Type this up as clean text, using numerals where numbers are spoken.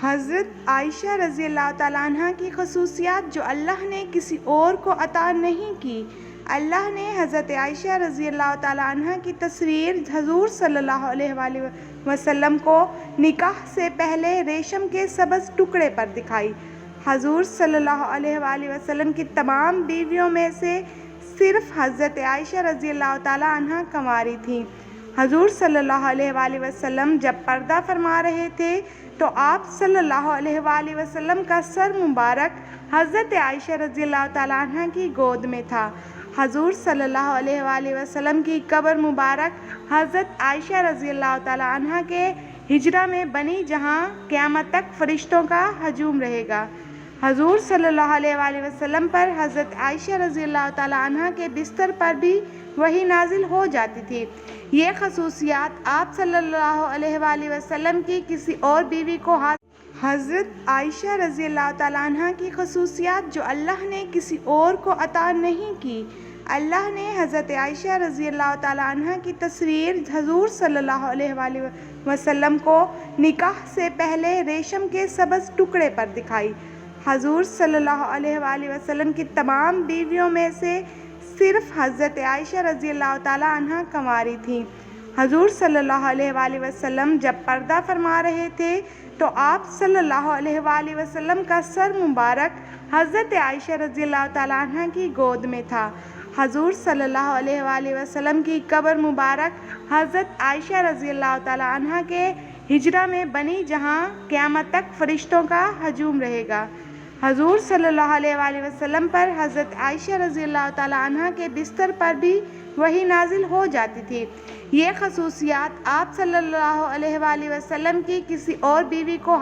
حضرت عائشہ رضی اللہ تعالیٰ عنہ کی خصوصیات جو اللہ نے کسی اور کو عطا نہیں کی۔ اللہ نے حضرت عائشہ رضی اللہ تعالیٰ عنہ کی تصویر حضور صلی اللہ علیہ وآلہ وسلم کو نکاح سے پہلے ریشم کے سبز ٹکڑے پر دکھائی۔ حضور صلی اللہ علیہ وآلہ وسلم کی تمام بیویوں میں سے صرف حضرت عائشہ رضی اللہ تعالیٰ عنہ کنواری تھیں۔ حضور صلی اللہ علیہ وآلہ وسلم جب پردہ فرما رہے تھے تو آپ صلی اللہ علیہ وآلہ وسلم کا سر مبارک حضرت عائشہ رضی اللہ تعالیٰ عنہ کی گود میں تھا۔ حضور صلی اللہ علیہ وآلہ وسلم کی قبر مبارک حضرت عائشہ رضی اللہ تعالیٰ عنہ کے حجرہ میں بنی جہاں قیامت تک فرشتوں کا ہجوم رہے گا۔ حضور صلی اللہ علیہ وآلہ وسلم پر حضرت عائشہ رضی اللہ تعالیٰ عنہ کے بستر پر بھی وحی نازل ہو جاتی تھی۔ یہ خصوصیات آپ صلی اللہ علیہ وآلہ وسلم کی کسی اور بیوی کو حضرت عائشہ رضی اللہ تعالیٰ عنہ کی خصوصیات جو اللہ نے کسی اور کو عطا نہیں کی۔ اللہ نے حضرت عائشہ رضی اللہ تعالیٰ عنہ کی تصویر حضور صلی اللہ علیہ وآلہ وسلم کو نکاح سے پہلے ریشم کے سبز ٹکڑے پر دکھائی۔ حضور صلی اللہ علیہ وآلہ وسلم کی تمام بیویوں میں سے صرف حضرت عائشہ رضی اللہ تعالیٰ عنہ کنواری تھیں۔ حضور صلی اللہ علیہ وآلہ وسلم جب پردہ فرما رہے تھے تو آپ صلی اللہ علیہ وآلہ وسلم کا سر مبارک حضرت عائشہ رضی اللہ تعالیٰ عنہ کی گود میں تھا۔ حضور صلی اللہ علیہ وآلہ وسلم کی قبر مبارک حضرت عائشہ رضی اللہ تعالیٰ عنہ کے حجرہ میں بنی جہاں قیامت تک فرشتوں کا ہجوم رہے گا۔ حضور صلی اللہ علیہ وآلہ وسلم پر حضرت عائشہ رضی اللہ تعالیٰ عنہ کے بستر پر بھی وحی نازل ہو جاتی تھی۔ یہ خصوصیات آپ صلی اللہ علیہ وآلہ وسلم کی کسی اور بیوی کو